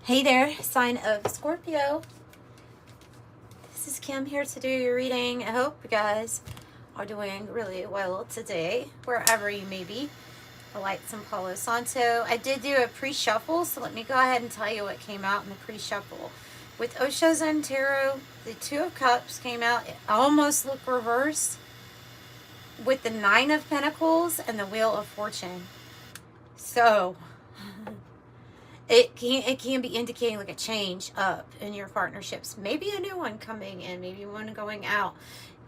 Hey there, sign of Scorpio. This is Kim here to do your reading. I hope you guys are doing really well today, wherever you may be. The lights and Palo Santo. I did do a pre-shuffle, so let me go ahead and tell you what came out in the pre-shuffle. With Osho's and Tarot, the Two of Cups came out. It almost looked reversed with the Nine of Pentacles and the Wheel of Fortune. So it can be indicating like a change up in your partnerships. Maybe a new one coming in, maybe one going out.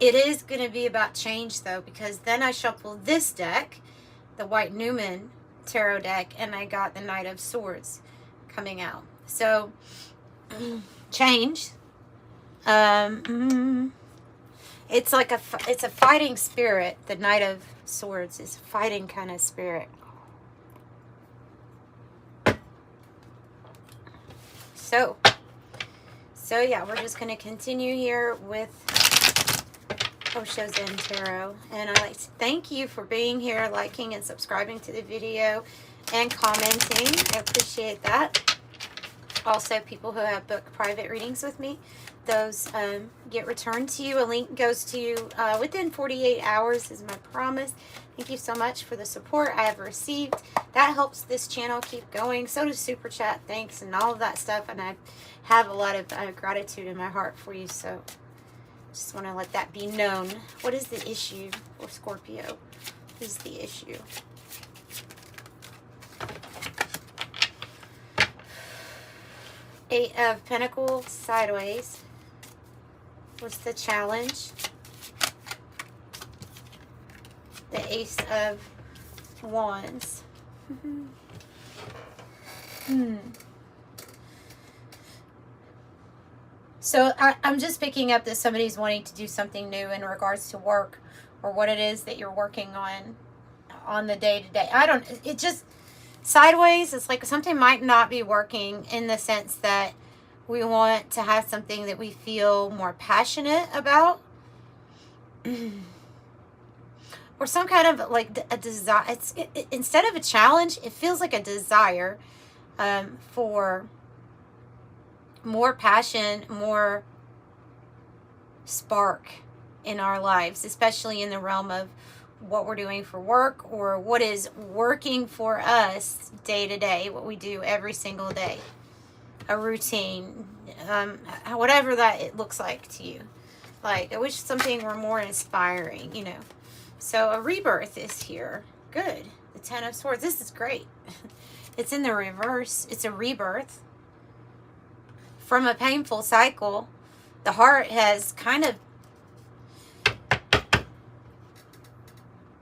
It is going to be about change though, because then I shuffled this deck, the Waite Newman tarot deck, and I got the Knight of Swords coming out. So change. It's like it's a fighting spirit. The Knight of Swords is a fighting kind of spirit. So yeah, we're just going to continue here with Osho's Zen Tarot. And I'd like to thank you for being here, liking and subscribing to the video, and commenting. I appreciate that. Also, people who have booked private readings with me, those get returned to you. A link goes to you within 48 hours is my promise. Thank you so much for the support I have received. That helps this channel keep going. So does Super Chat, thanks, and all of that stuff. And I have a lot of gratitude in my heart for you. So just want to let that be known. What is the issue for Scorpio? What is the issue? Eight of Pentacles sideways. What's the challenge? The Ace of Wands. So I'm just picking up that somebody's wanting to do something new in regards to work or what it is that you're working on the day-to-day. It just sideways, it's like something might not be working in the sense that we want to have something that we feel more passionate about. Or some kind of like a desire. Instead of a challenge, it feels like a desire for more passion, more spark in our lives, especially in the realm of what we're doing for work or what is working for us day to day, what we do every single day, a routine, whatever that it looks like to you. Like, I wish something were more inspiring, you know. So a rebirth is here. Good. The Ten of Swords. This is great. It's in the reverse. It's a rebirth from a painful cycle. The heart has kind of,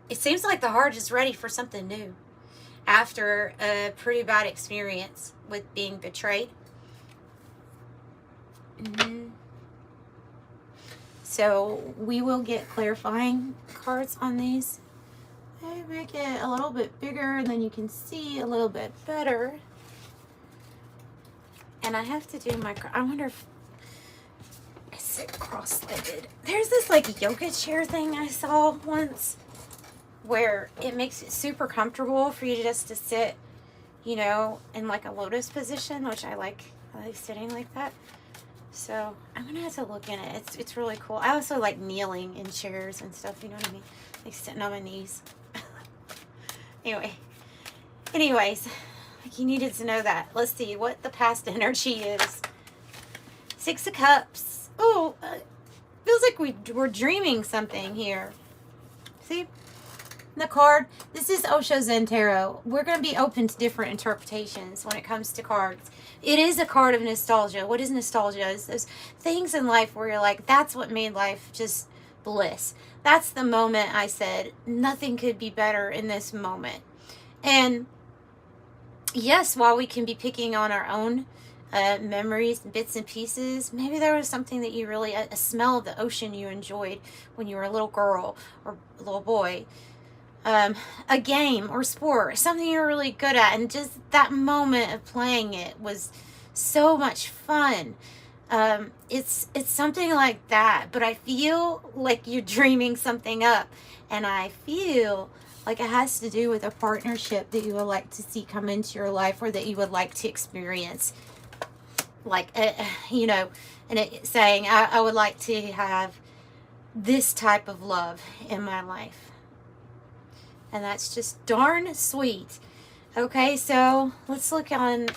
it seems like the heart is ready for something new after a pretty bad experience with being betrayed. So we will get clarifying cards on these. I make it a little bit bigger and then you can see a little bit better. And I have to do my, I wonder if I sit cross-legged. There's this like yoga chair thing I saw once where it makes it super comfortable for you just to sit, you know, in like a lotus position, which I like sitting like that. So I'm gonna have to look in it. It's really cool. I also like kneeling in chairs and stuff, you know what I mean? Like sitting on my knees. Anyways, like you needed to know that. Let's see what the past energy is. Six of Cups. Oh, feels like we're dreaming something here. See? The card, this is Osho's Zen Tarot. We're going to be open to different interpretations when it comes to cards. It is a card of nostalgia. What is nostalgia? It's those things in life where you're like, that's what made life just bliss. That's the moment I said, nothing could be better in this moment. And yes, while we can be picking on our own memories, bits and pieces, maybe there was something that you really, a smell of the ocean you enjoyed when you were a little girl or a little boy. A game or sport, something you're really good at, and just that moment of playing it was so much fun. It's something like that, but I feel like you're dreaming something up, and I feel like it has to do with a partnership that you would like to see come into your life or that you would like to experience like, you know, and saying, I would like to have this type of love in my life. And that's just darn sweet. Okay, so let's look on,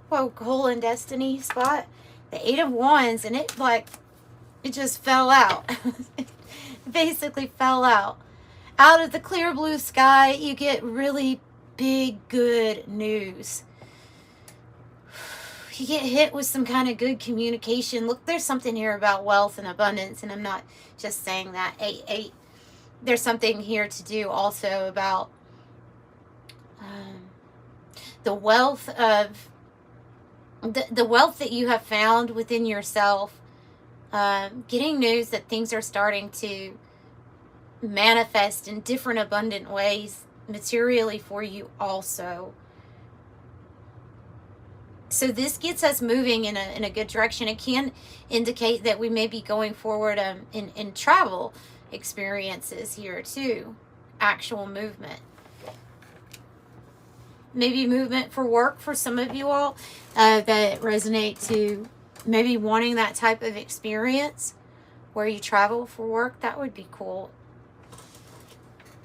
Goal and Destiny spot. The 8 of Wands, and it just fell out. It basically fell out. Out of the clear blue sky, you get really big, good news. You get hit with some kind of good communication. Look, there's something here about wealth and abundance, and I'm not just saying that. 8. There's something here to do also about the wealth of the wealth that you have found within yourself. Getting news that things are starting to manifest in different abundant ways materially for you also. So this gets us moving in a good direction. It can indicate that we may be going forward in travel experiences here too. Actual movement. Maybe movement for work for some of you all that resonate to maybe wanting that type of experience where you travel for work. That would be cool.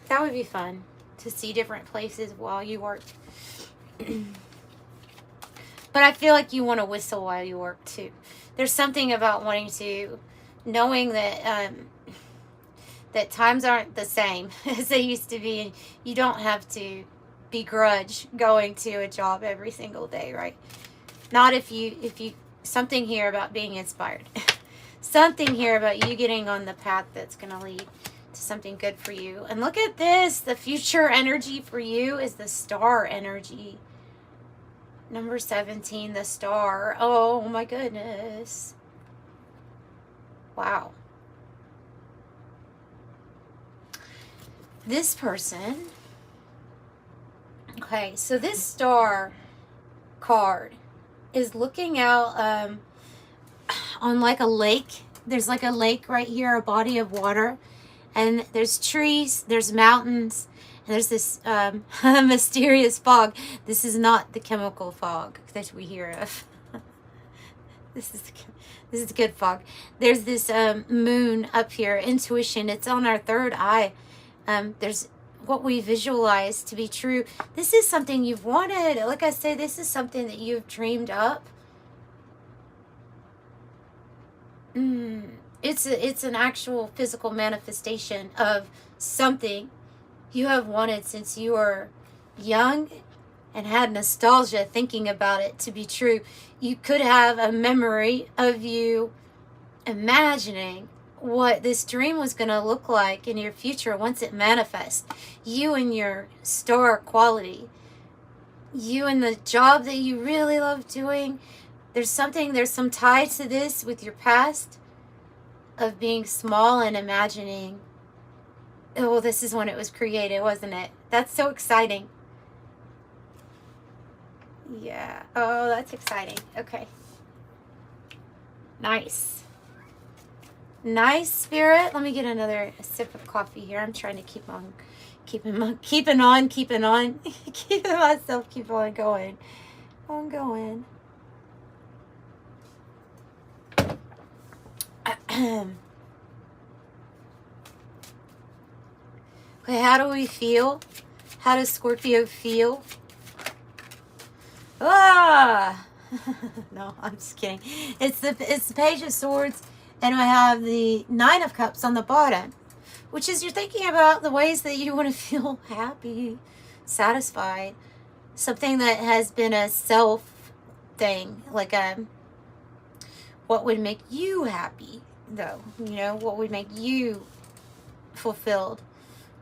That would be fun to see different places while you work. But I feel like you want to whistle while you work too. There's something about wanting to, knowing that that times aren't the same as they used to be, and you don't have to begrudge going to a job every single day, right? Not if you something here about being inspired. Something here about you getting on the path that's going to lead to something good for you. And look at this. The future energy for you is the star energy. Number 17, the star. Oh my goodness. Wow. This person. Okay, so this star card is looking out on like a lake. There's like a lake right here, a body of water. And there's trees, there's mountains, and there's this mysterious fog. This is not the chemical fog that we hear of. This is good fog. There's this moon up here, intuition. It's on our third eye. There's what we visualize to be true. This is something you've wanted. Like I say, this is something that you've dreamed up. It's an actual physical manifestation of something you have wanted since you were young and had nostalgia thinking about it to be true. You could have a memory of you imagining what this dream was going to look like in your future once it manifests. You and your star quality. You and the job that you really love doing. There's some tie to this with your past of being small and imagining, oh, this is when it was created, wasn't it? That's so exciting. Yeah. Oh, that's exciting. Okay. Nice. Nice, Spirit. Let me get another sip of coffee here. I'm trying to keep keeping myself keep on going. I'm going. Okay, how do we feel? How does Scorpio feel? Ah! No, I'm just kidding. It's the Page of Swords, and I have the 9 of Cups on the bottom, which is you're thinking about the ways that you want to feel happy, satisfied, something that has been a self thing, like what would make you happy, though, what would make you fulfilled.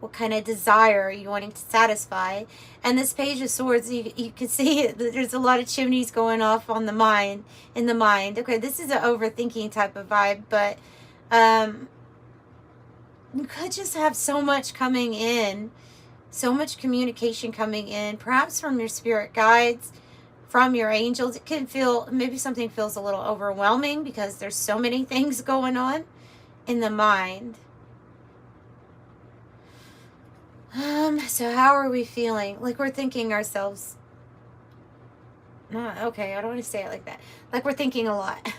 What kind of desire are you wanting to satisfy? And this Page of Swords, you can see there's a lot of chimneys going off in the mind. Okay, this is an overthinking type of vibe, but you could just have so much coming in, so much communication coming in, perhaps from your spirit guides, from your angels. It can feel, maybe something feels a little overwhelming because there's so many things going on in the mind. So how are we feeling? Like we're thinking ourselves, No, okay, I don't want to say it like that. Like we're thinking a lot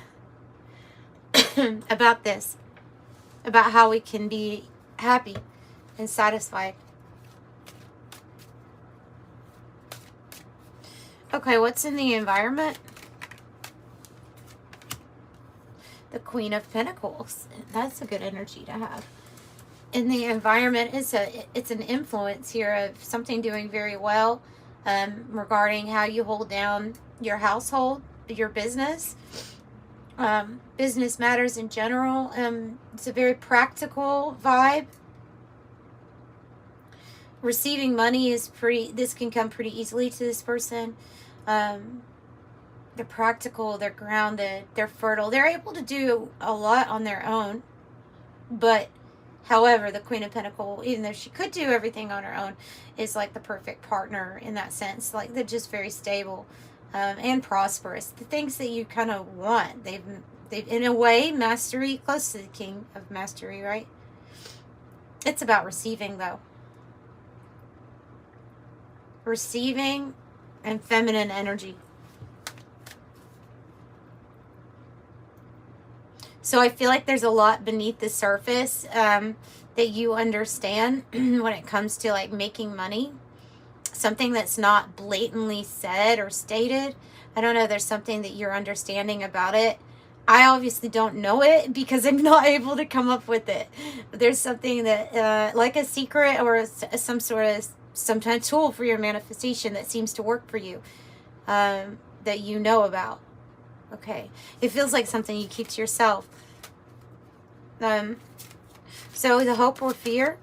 about this, about how we can be happy and satisfied. Okay, what's in the environment? The Queen of Pentacles. That's a good energy to have. In the environment, it's an influence here of something doing very well regarding how you hold down your household, your business, business matters in general. It's a very practical vibe. Receiving money is this can come pretty easily to this person. They're practical, they're grounded, they're fertile. They're able to do a lot on their own. But, however, the Queen of Pentacles, even though she could do everything on her own, is like the perfect partner in that sense. Like, they're just very stable and prosperous. The things that you kind of want. They've in a way, mastery, close to the King of Mastery, right? It's about receiving, though. Receiving and feminine energy. So I feel like there's a lot beneath the surface that you understand when it comes to like making money. Something that's not blatantly said or stated. I don't know, there's something that you're understanding about it. I obviously don't know it because I'm not able to come up with it. But there's something that like a secret or some kind of tool for your manifestation that seems to work for you that you know about. Okay. It feels like something you keep to yourself. So the hope or fear.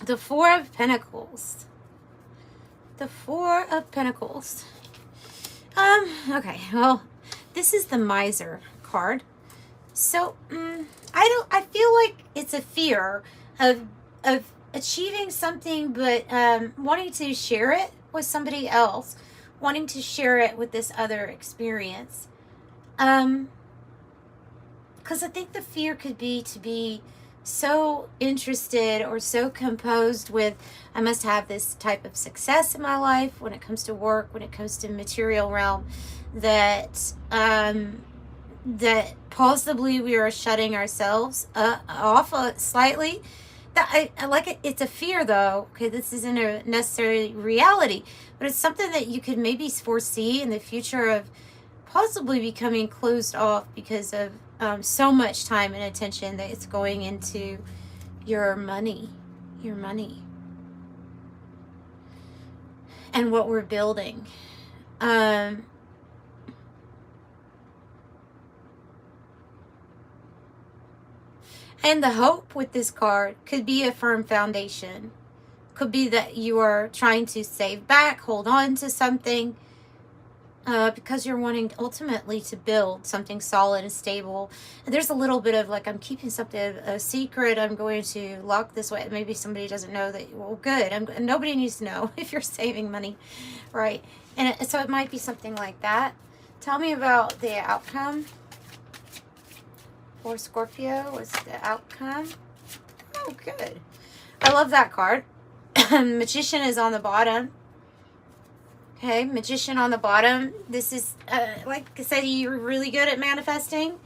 The Four of Pentacles. The Four of Pentacles. Okay, well, this is the Miser card. So, I feel like it's a fear of achieving something, but wanting to share it with somebody else, wanting to share it with this other experience. Because I think the fear could be to be so interested or so composed with, I must have this type of success in my life when it comes to work, when it comes to material realm, that that possibly we are shutting ourselves off slightly. That I like it. It's a fear, though. Okay, this isn't a necessarily reality, but it's something that you could maybe foresee in the future of possibly becoming closed off because of so much time and attention that it's going into your money, and what we're building. And the hope with this card could be a firm foundation. Could be that you are trying to save back, hold on to something, because you're wanting ultimately to build something solid and stable. And there's a little bit of like, I'm keeping something a secret. I'm going to lock this way. Maybe somebody doesn't know that. Well, good. Nobody needs to know if you're saving money, right? And so it might be something like that. Tell me about the outcome. For Scorpio, what's the outcome? Oh, good. I love that card. Magician is on the bottom. Okay, Magician on the bottom. This is, like I said, you're really good at manifesting.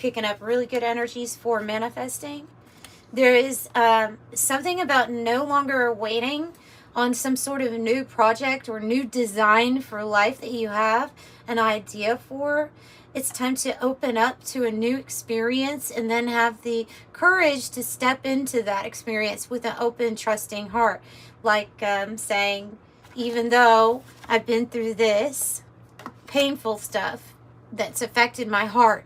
Picking up really good energies for manifesting. There is something about no longer waiting on some sort of new project or new design for life that you have an idea for. It's time to open up to a new experience and then have the courage to step into that experience with an open, trusting heart. Like saying, even though I've been through this painful stuff that's affected my heart,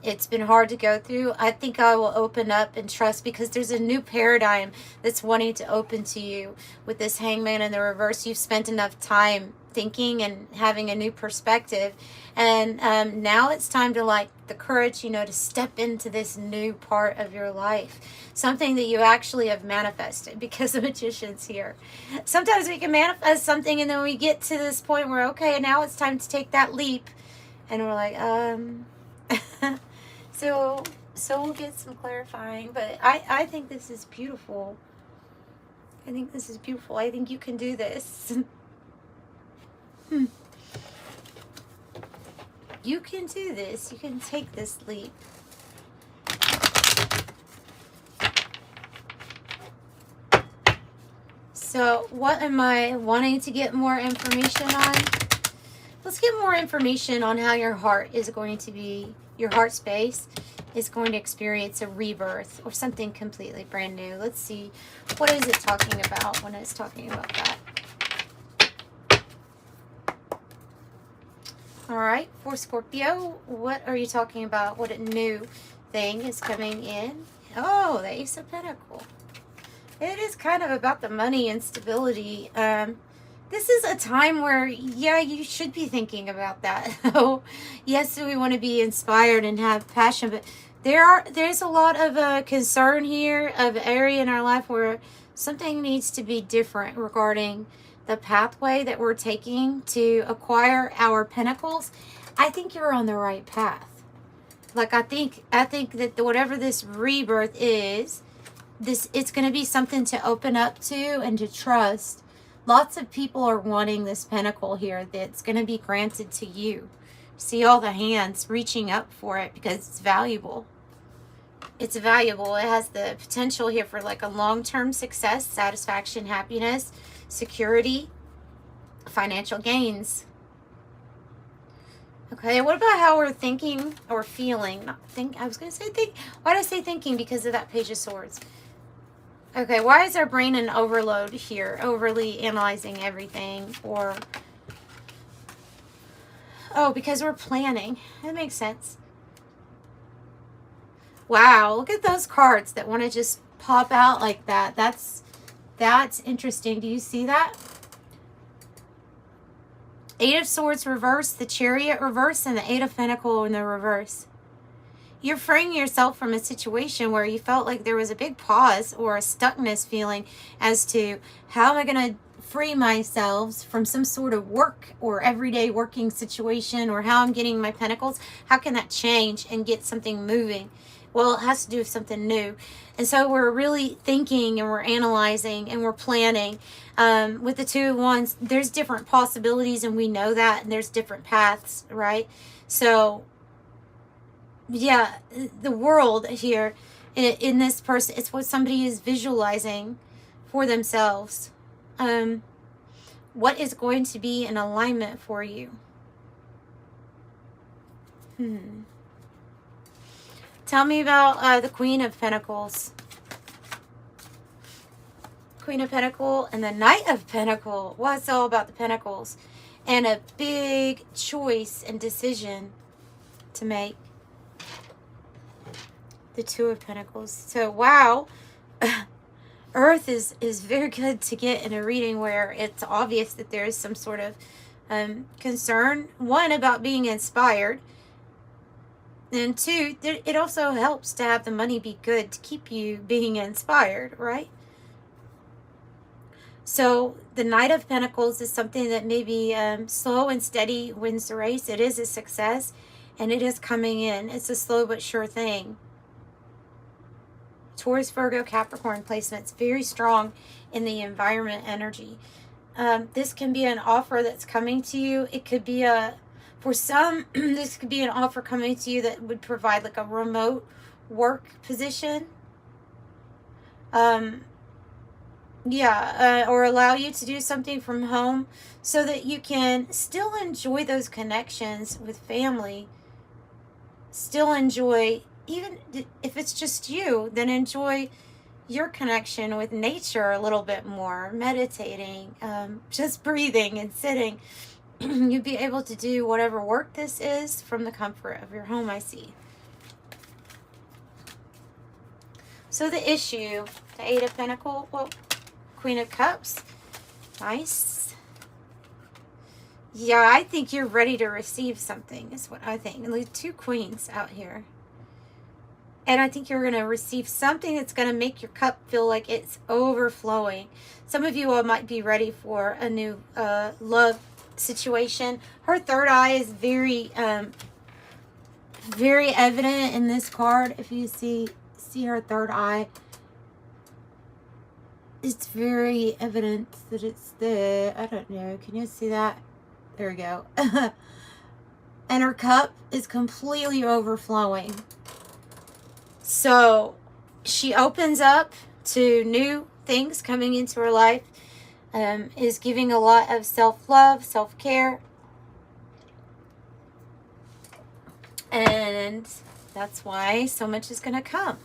it's been hard to go through, I think I will open up and trust, because there's a new paradigm that's wanting to open to you with this Hangman in the reverse. You've spent enough time thinking and having a new perspective, and now it's time to, like, the courage, to step into this new part of your life, something that you actually have manifested, because the Magician's here. Sometimes we can manifest something and then we get to this point where, okay, now it's time to take that leap, and we're like, So we'll get some clarifying, but I think this is beautiful. I think this is beautiful. I think you can do this. You can do this. You can take this leap. So what am I wanting to get more information on? Let's get more information on how your heart is going to be, your heart space is going to experience a rebirth or something completely brand new. Let's see, what is it talking about when it's talking about that? All right, for Scorpio, what are you talking about? What a new thing is coming in? Oh, the Ace of Pentacles. It is kind of about the money and stability. This is a time where, yeah, you should be thinking about that. Yes, we want to be inspired and have passion, but there's a lot of concern here of an area in our life where something needs to be different regarding the pathway that we're taking to acquire our pentacles. I think you're on the right path. Like, I think that whatever this rebirth is, it's going to be something to open up to and to trust. Lots of people are wanting this pentacle here that's going to be granted to you. See all the hands reaching up for it because it's valuable. It's valuable. It has the potential here for like a long-term success, satisfaction, happiness, security, financial gains. Okay, what about how we're thinking or feeling? I was going to say think. Why did I say thinking? Because of that Page of Swords. Okay, why is our brain in overload here? Overly analyzing everything, or... Oh, because we're planning. That makes sense. Wow, look at those cards that want to just pop out like that. That's interesting. Do you see that? Eight of Swords reverse, the Chariot reverse, and the Eight of Pentacles in the reverse. You're freeing yourself from a situation where you felt like there was a big pause or a stuckness feeling as to how am I going to free myself from some sort of work or everyday working situation, or how I'm getting my pentacles. How can that change and get something moving? Well, it has to do with something new. And so we're really thinking and we're analyzing and we're planning. With the Two of Wands, there's different possibilities, and we know that, and there's different paths, right? So yeah, the world here in this person, it's what somebody is visualizing for themselves. What is going to be in alignment for you? Tell me about the Queen of Pentacles. Queen of Pentacles and the Knight of Pentacles. Well, it's all about the Pentacles. And a big choice and decision to make. The Two of Pentacles. So, wow. Earth is very good to get in a reading where it's obvious that there is some sort of concern. One, about being inspired. And two, it also helps to have the money be good to keep you being inspired, right? So the Knight of Pentacles is something that maybe slow and steady wins the race. It is a success, and it is coming in. It's a slow but sure thing. Taurus, Virgo, Capricorn placements, very strong in the environment energy. This can be an offer that's coming to you. It could be for some, this could be an offer coming to you that would provide like a remote work position. Or allow you to do something from home so that you can still enjoy those connections with family. Still enjoy, even if it's just you, then enjoy your connection with nature a little bit more, meditating, just breathing and sitting. You'd be able to do whatever work this is from the comfort of your home, I see. So the issue, the Eight of Pentacles, well, Queen of Cups, nice. Yeah, I think you're ready to receive something, is what I think. And there's two queens out here. And I think you're going to receive something that's going to make your cup feel like it's overflowing. Some of you all might be ready for a new love situation. Her third eye is very very evident in this card. If you see her third eye, it's very evident that it's the, I don't know, can you see that? There we go. And her cup is completely overflowing. So she opens up to new things coming into her life, is giving a lot of self-love, self-care. And that's why so much is going to come.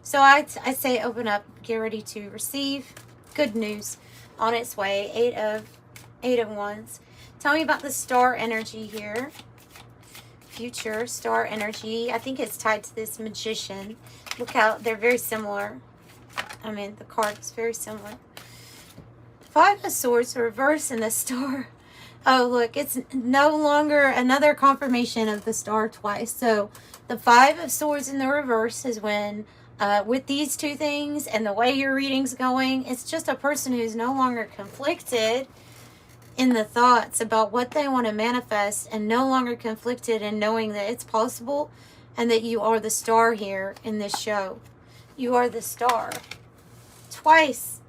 So I say open up, get ready to receive good news on its way. Eight of Wands. Tell me about the star energy here. Future star energy. I think it's tied to this Magician. Look how they're very similar. I mean, the card is very similar. Five of Swords reverse and the star. Oh, look, it's no longer another confirmation of the star twice. So the Five of Swords in the reverse is when, with these two things and the way your reading's going, it's just a person who's no longer conflicted in the thoughts about what they want to manifest, and no longer conflicted in knowing that it's possible and that you are the star here in this show. You are the star. Twice.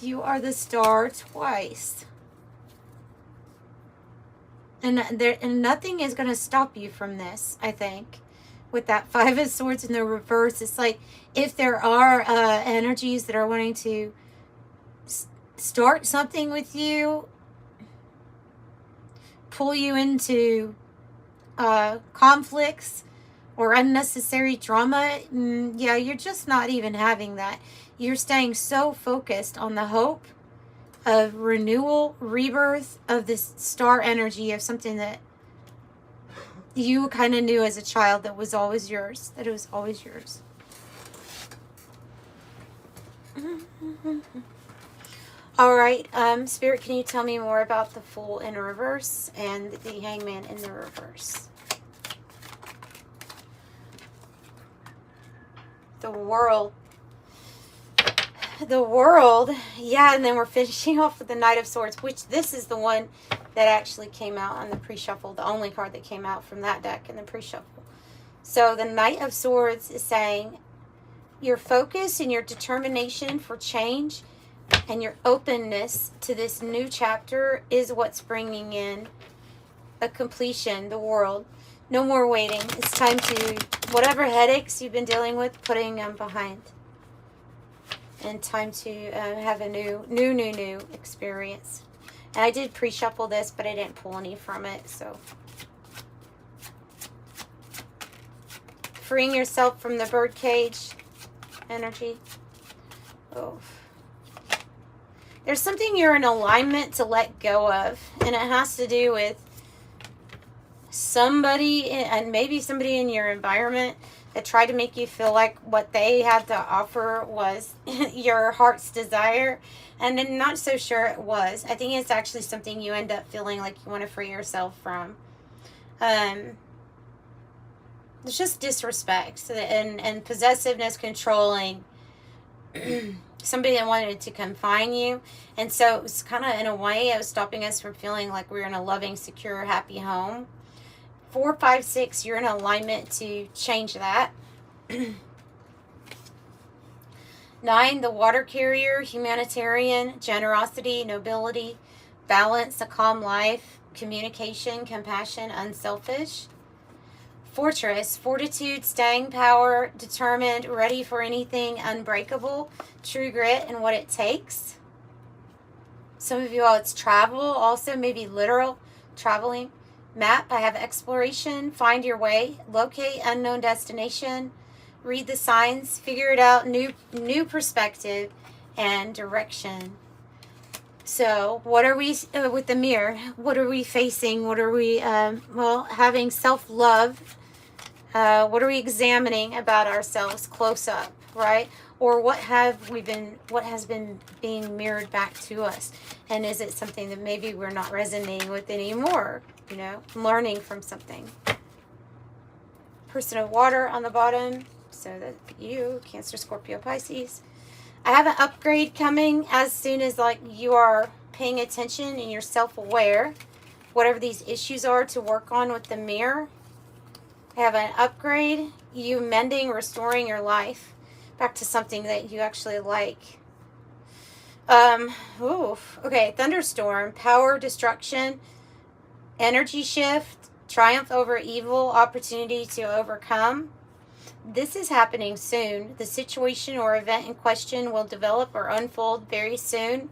You are the star twice. And nothing is going to stop you from this, I think. With that Five of Swords in the reverse, it's like if there are energies that are wanting to start something with you, pull you into conflicts or unnecessary drama, yeah, you're just not even having that. You're staying so focused on the hope of renewal, rebirth, of this star energy of something that you kind of knew as a child that was always yours, that it was always yours. All right, Spirit, can you tell me more about the Fool in reverse and the Hangman in the reverse? The World. The World, yeah, and then we're finishing off with the Knight of Swords, which this is the one that actually came out on the pre-shuffle, the only card that came out from that deck in the pre-shuffle. So the Knight of Swords is saying your focus and your determination for change and your openness to this new chapter is what's bringing in a completion, the world. No more waiting. It's time to, whatever headaches you've been dealing with, putting them behind. And time to have a new experience. And I did pre-shuffle this, but I didn't pull any from it, so. Freeing yourself from the birdcage energy. Oh. There's something you're in alignment to let go of, and it has to do with somebody, and maybe somebody in your environment that tried to make you feel like what they had to offer was your heart's desire, and I'm not so sure it was. I think it's actually something you end up feeling like you want to free yourself from. It's just disrespect and possessiveness, controlling. Somebody that wanted to confine you, and so it was kind of, in a way, it was stopping us from feeling like we were in a loving, secure, happy home. 4, 5, 6, you're in alignment to change that. 9, the water carrier, humanitarian, generosity, nobility, balance, a calm life, communication, compassion, unselfish. Fortress, fortitude, staying power, determined, ready for anything, unbreakable, true grit and what it takes. Some of you all, it's travel, also maybe literal traveling. Map, I have exploration, find your way, locate unknown destination, read the signs, figure it out, new perspective and direction. So what are we, with the mirror, what are we facing? What are we, well, having self-love. What are we examining about ourselves close up, right? Or what has been being mirrored back to us? And is it something that maybe we're not resonating with anymore? You know, learning from something. Person of water on the bottom. So that you, Cancer, Scorpio, Pisces. I have an upgrade coming as soon as like you are paying attention and you're self-aware whatever these issues are to work on with the mirror. I have an upgrade, you mending, restoring your life back to something that you actually like. Okay, thunderstorm, power, destruction, energy shift, triumph over evil, opportunity to overcome. This is happening soon. The situation or event in question will develop or unfold very soon.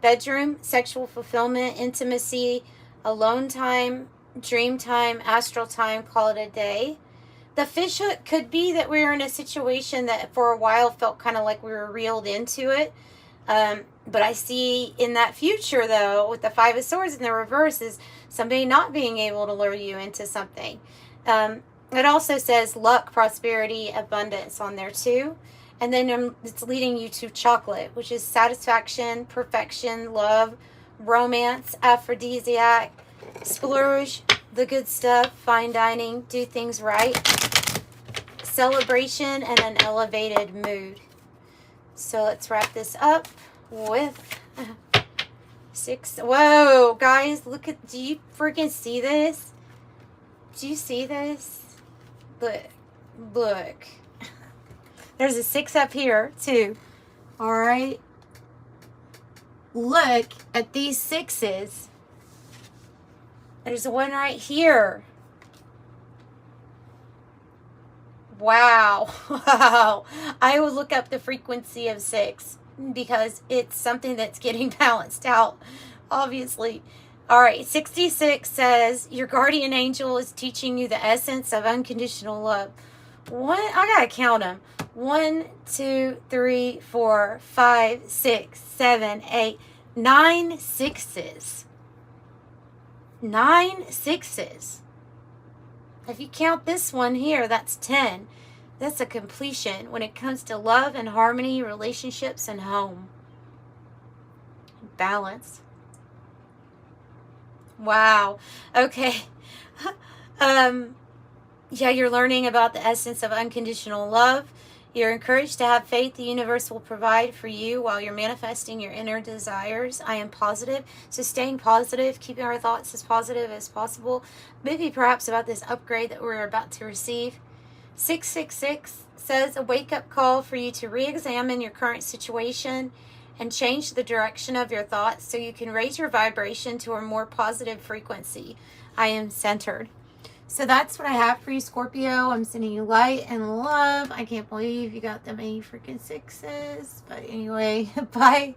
Bedroom, sexual fulfillment, intimacy, alone time, dream time, astral time, call it a day. The fish hook could be that we're in a situation that for a while felt kind of like we were reeled into it. But I see in that future, though, with the Five of Swords in the reverse, is somebody not being able to lure you into something. It also says luck, prosperity, abundance on there, too. And then it's leading you to chocolate, which is satisfaction, perfection, love, romance, aphrodisiac, splurge, the good stuff, fine dining, do things right, celebration, and an elevated mood. So let's wrap this up with 6. Whoa, guys, look at, do you freaking see this? Do you see this? Look. There's a 6 up here, too. All right. Look at these 6s. There's one right here. Wow. Wow. I will look up the frequency of 6 because it's something that's getting balanced out, obviously. All right. 66 says, your guardian angel is teaching you the essence of unconditional love. I got to count them. 1, 2, 3, 4, 5, 6, 7, 8, 9 6s. 9 6s. If you count this one here, that's 10. That's a completion when it comes to love and harmony, relationships, and home. Balance. Wow. Okay. Yeah, you're learning about the essence of unconditional love. You're encouraged to have faith the universe will provide for you while you're manifesting your inner desires. I am positive. So staying positive, keeping our thoughts as positive as possible. Maybe perhaps about this upgrade that we're about to receive. 666 says a wake-up call for you to re-examine your current situation and change the direction of your thoughts so you can raise your vibration to a more positive frequency. I am centered. So that's what I have for you, Scorpio. I'm sending you light and love. I can't believe you got that many freaking 6s. But anyway, bye.